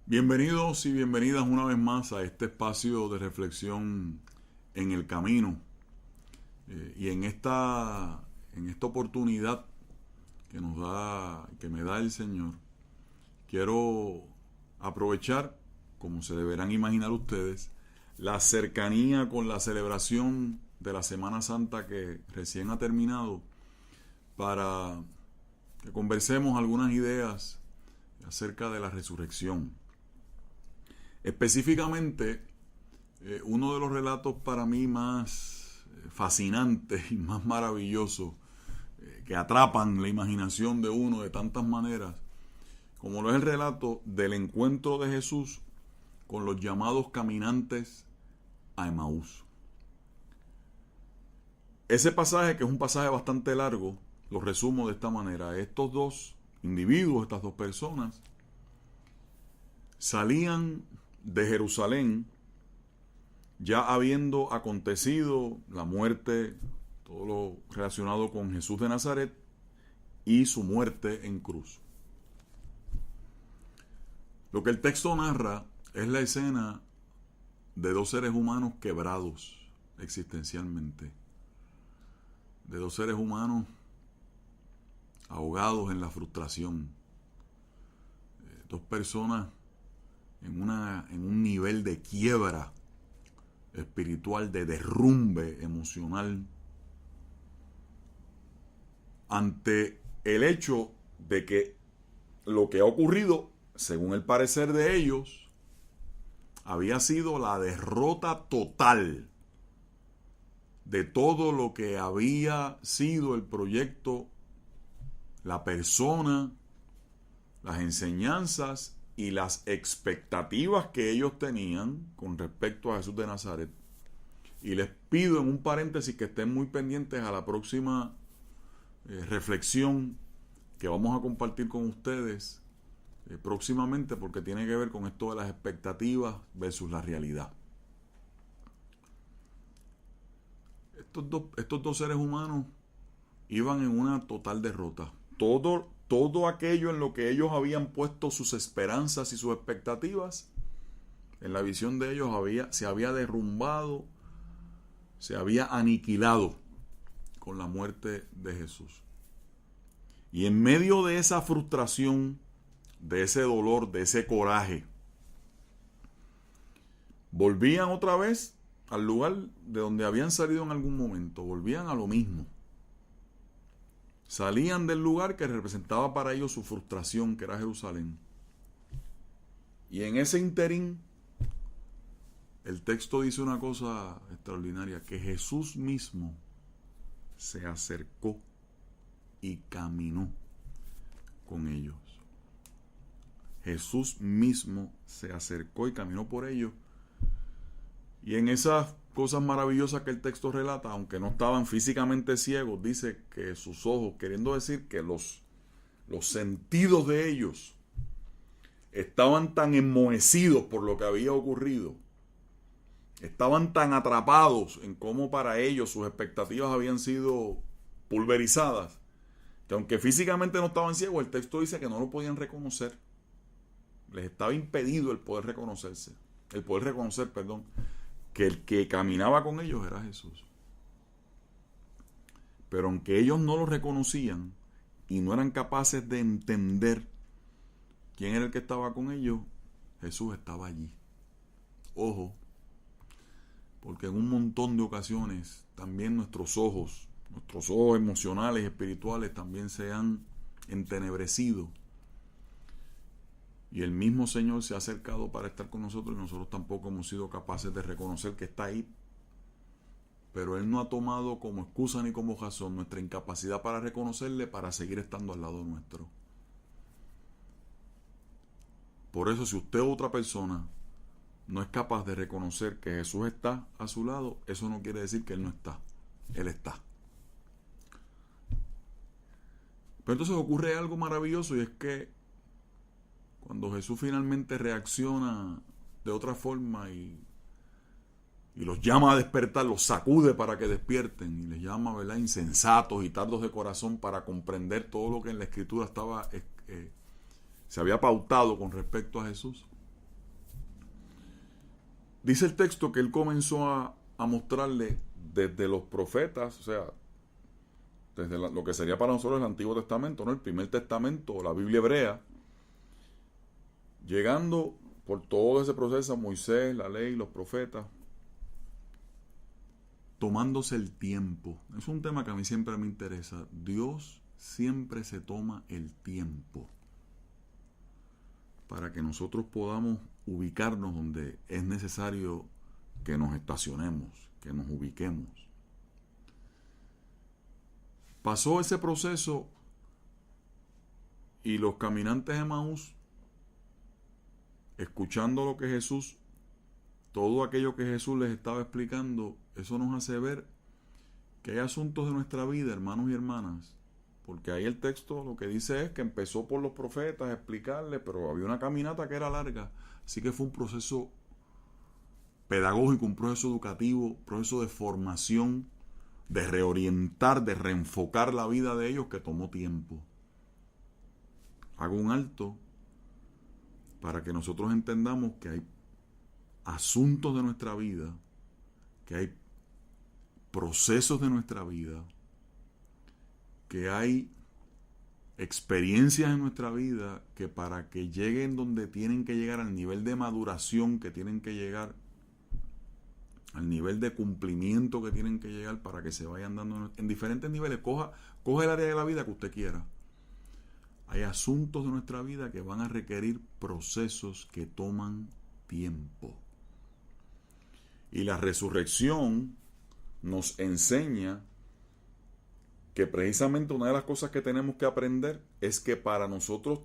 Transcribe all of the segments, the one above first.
Bienvenidos y bienvenidas una vez más a este espacio de reflexión en el camino. Y en esta oportunidad que me da el Señor, quiero aprovechar, como se deberán imaginar ustedes, la cercanía con la celebración de la Semana Santa que recién ha terminado para que conversemos algunas ideas acerca de la resurrección. Específicamente, uno de los relatos para mí más fascinantes y más maravillosos, que atrapan la imaginación de uno de tantas maneras, como lo es el relato del encuentro de Jesús con los llamados caminantes a Emaús. Ese pasaje, que es un pasaje bastante largo, lo resumo de esta manera. Estos dos individuos, estas dos personas, salían de Jerusalén ya habiendo acontecido la muerte, todo lo relacionado con Jesús de Nazaret y su muerte en cruz. Lo que el texto narra es la escena de dos seres humanos quebrados existencialmente, de dos seres humanos ahogados en la frustración, dos personas en un nivel de quiebra espiritual, de derrumbe emocional, ante el hecho de que lo que ha ocurrido, según el parecer de ellos, había sido la derrota total de todo lo que había sido el proyecto, la persona, las enseñanzas y las expectativas que ellos tenían con respecto a Jesús de Nazaret. Y les pido en un paréntesis que estén muy pendientes a la próxima reflexión que vamos a compartir con ustedes próximamente, porque tiene que ver con esto de las expectativas versus la realidad. Estos dos seres humanos iban en una total derrota. Todo aquello en lo que ellos habían puesto sus esperanzas y sus expectativas, en la visión de ellos se había derrumbado, se había aniquilado con la muerte de Jesús. Y en medio de esa frustración, de ese dolor, de ese coraje, volvían otra vez al lugar de donde habían salido en algún momento, volvían a lo mismo. Salían del lugar que representaba para ellos su frustración, que era Jerusalén. Y en ese interín, el texto dice una cosa extraordinaria, que Jesús mismo se acercó y caminó con ellos. Jesús mismo se acercó y caminó por ellos. Y en esas cosas maravillosas que el texto relata, aunque no estaban físicamente ciegos, dice que sus ojos, queriendo decir que los sentidos de ellos estaban tan enmohecidos por lo que había ocurrido, estaban tan atrapados en cómo para ellos sus expectativas habían sido pulverizadas, que aunque físicamente no estaban ciegos, el texto dice que no lo podían reconocer. Les estaba impedido el poder reconocer, que el que caminaba con ellos era Jesús. Pero aunque ellos no lo reconocían y no eran capaces de entender quién era el que estaba con ellos, Jesús estaba allí. Ojo, porque en un montón de ocasiones también nuestros ojos emocionales y espirituales también se han entenebrecido. Y el mismo Señor se ha acercado para estar con nosotros y nosotros tampoco hemos sido capaces de reconocer que está ahí. Pero Él no ha tomado como excusa ni como razón nuestra incapacidad para reconocerle, para seguir estando al lado nuestro. Por eso, si usted o otra persona no es capaz de reconocer que Jesús está a su lado, eso no quiere decir que Él no está. Él está. Pero entonces ocurre algo maravilloso, y es que cuando Jesús finalmente reacciona de otra forma y los llama a despertar, los sacude para que despierten y les llama, ¿verdad?, insensatos y tardos de corazón, para comprender todo lo que en la Escritura se había pautado con respecto a Jesús. Dice el texto que él comenzó a mostrarle desde los profetas, o sea, desde lo que sería para nosotros el Antiguo Testamento, ¿no? El Primer Testamento, la Biblia hebrea, llegando por todo ese proceso, Moisés, la ley, los profetas, tomándose el tiempo. Es un tema que a mí siempre me interesa. Dios siempre se toma el tiempo para que nosotros podamos ubicarnos donde es necesario que nos estacionemos, que nos ubiquemos. Pasó ese proceso y los caminantes de Emaús, escuchando lo que Jesús, todo aquello que Jesús les estaba explicando, eso nos hace ver que hay asuntos de nuestra vida, hermanos y hermanas, porque ahí el texto lo que dice es que empezó por los profetas a explicarle, pero había una caminata que era larga, así que fue un proceso pedagógico, un proceso educativo, un proceso de formación, de reorientar, de reenfocar la vida de ellos que tomó tiempo. Hago un alto para que nosotros entendamos que hay asuntos de nuestra vida, que hay procesos de nuestra vida, que hay experiencias en nuestra vida que para que lleguen donde tienen que llegar, al nivel de maduración que tienen que llegar, al nivel de cumplimiento que tienen que llegar, para que se vayan dando en diferentes niveles. Coge el área de la vida que usted quiera. Hay asuntos de nuestra vida que van a requerir procesos que toman tiempo. Y la resurrección nos enseña que precisamente una de las cosas que tenemos que aprender es que para nosotros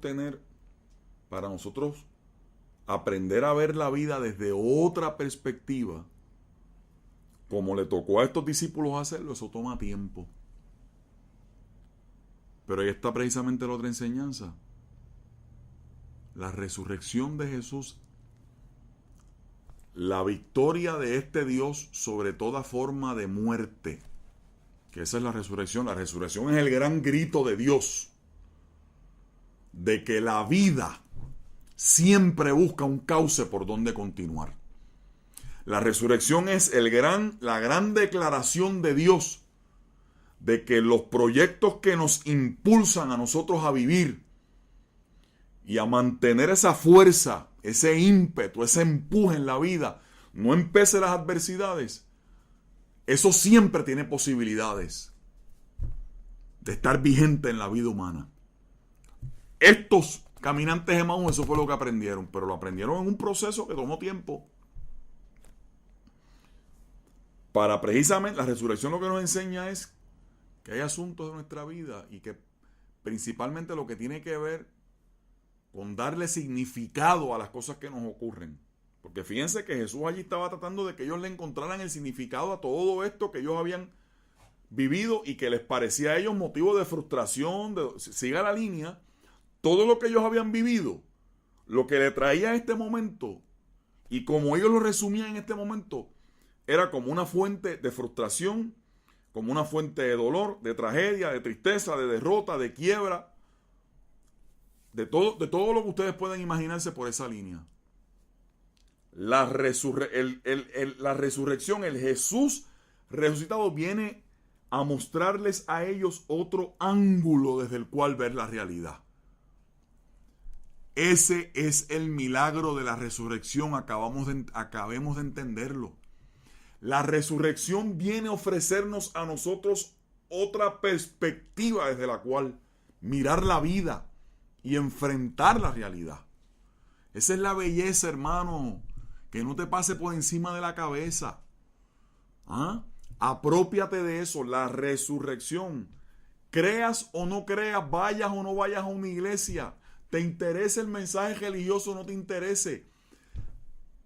aprender a ver la vida desde otra perspectiva, como le tocó a estos discípulos hacerlo, eso toma tiempo. Pero ahí está precisamente la otra enseñanza. La resurrección de Jesús, la victoria de este Dios sobre toda forma de muerte, que esa es la resurrección. La resurrección es el gran grito de Dios, de que la vida siempre busca un cauce por donde continuar. La resurrección es la gran declaración de Dios de que los proyectos que nos impulsan a nosotros a vivir y a mantener esa fuerza, ese ímpetu, ese empuje en la vida, no empece las adversidades, eso siempre tiene posibilidades de estar vigente en la vida humana. Estos caminantes de Emaús, eso fue lo que aprendieron, pero lo aprendieron en un proceso que tomó tiempo. Para precisamente la resurrección lo que nos enseña es que hay asuntos de nuestra vida y que principalmente lo que tiene que ver con darle significado a las cosas que nos ocurren. Porque fíjense que Jesús allí estaba tratando de que ellos le encontraran el significado a todo esto que ellos habían vivido y que les parecía a ellos motivo de frustración. Siga la línea. Todo lo que ellos habían vivido, lo que le traía a este momento, y como ellos lo resumían en este momento, era como una fuente de frustración, como una fuente de dolor, de tragedia, de tristeza, de derrota, de quiebra, de todo lo que ustedes pueden imaginarse por esa línea. La resurrección, el Jesús resucitado, viene a mostrarles a ellos otro ángulo desde el cual ver la realidad. Ese es el milagro de la resurrección, acabemos de entenderlo. La resurrección viene a ofrecernos a nosotros otra perspectiva desde la cual mirar la vida y enfrentar la realidad. Esa es la belleza, hermano, que no te pase por encima de la cabeza. Aprópiate de eso, la resurrección. Creas o no creas, vayas o no vayas a una iglesia, te interese el mensaje religioso o no te interese.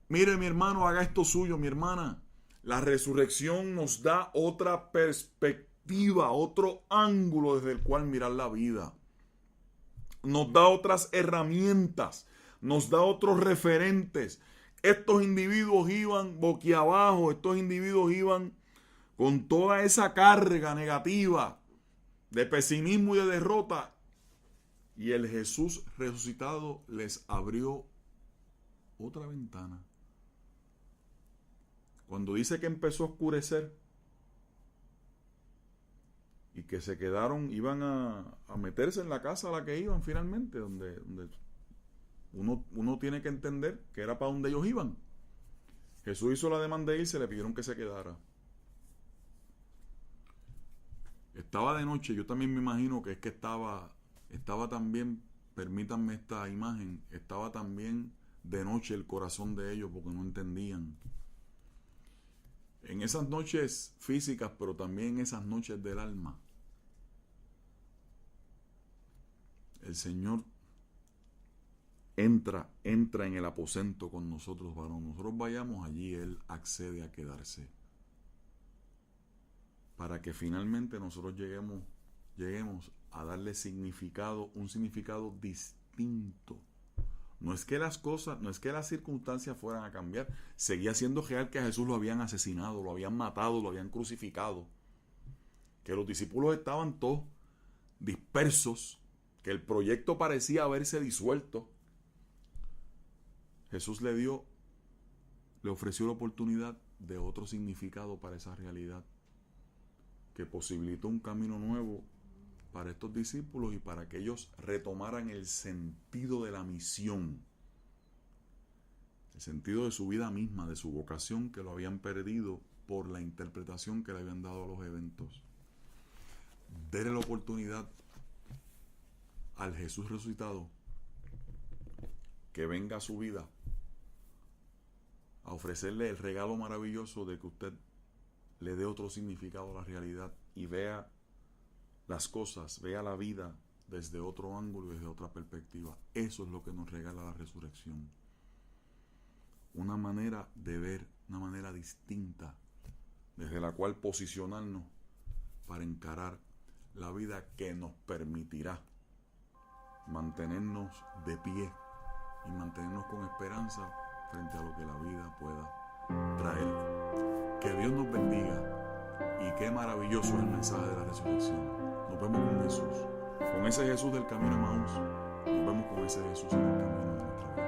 Mire, mi hermano, haga esto suyo, mi hermana. La resurrección nos da otra perspectiva, otro ángulo desde el cual mirar la vida. Nos da otras herramientas, nos da otros referentes. Estos individuos iban boquiabajo, estos individuos iban con toda esa carga negativa de pesimismo y de derrota. Y el Jesús resucitado les abrió otra ventana. Cuando dice que empezó a oscurecer y que se quedaron, iban a meterse en la casa a la que iban finalmente, donde uno tiene que entender que era para donde ellos iban. Jesús hizo la demanda de irse, le pidieron que se quedara. Estaba de noche, yo también me imagino que es que estaba también, permítanme esta imagen, estaba también de noche el corazón de ellos porque no entendían. En esas noches físicas, pero también en esas noches del alma, el Señor entra en el aposento con nosotros. Para nosotros vayamos allí, Él accede a quedarse. Para que finalmente nosotros lleguemos a darle significado, un significado distinto. No es que las cosas, no es que las circunstancias fueran a cambiar. Seguía siendo real que a Jesús lo habían asesinado, lo habían matado, lo habían crucificado. Que los discípulos estaban todos dispersos, que el proyecto parecía haberse disuelto. Jesús le ofreció la oportunidad de otro significado para esa realidad, que posibilitó un camino nuevo para estos discípulos y para que ellos retomaran el sentido de la misión, el sentido de su vida misma, de su vocación, que lo habían perdido por la interpretación que le habían dado a los eventos. Dele la oportunidad al Jesús resucitado que venga a su vida a ofrecerle el regalo maravilloso de que usted le dé otro significado a la realidad y vea las cosas, vea la vida desde otro ángulo y desde otra perspectiva. Eso es lo que nos regala la resurrección. Una manera de ver, una manera distinta, desde la cual posicionarnos para encarar la vida que nos permitirá mantenernos de pie y mantenernos con esperanza frente a lo que la vida pueda traer. Que Dios nos bendiga y qué maravilloso es el mensaje de la resurrección. Nos vemos con Jesús, con ese Jesús del camino de Emaús. Nos vemos con ese Jesús en el camino de nuestra vida.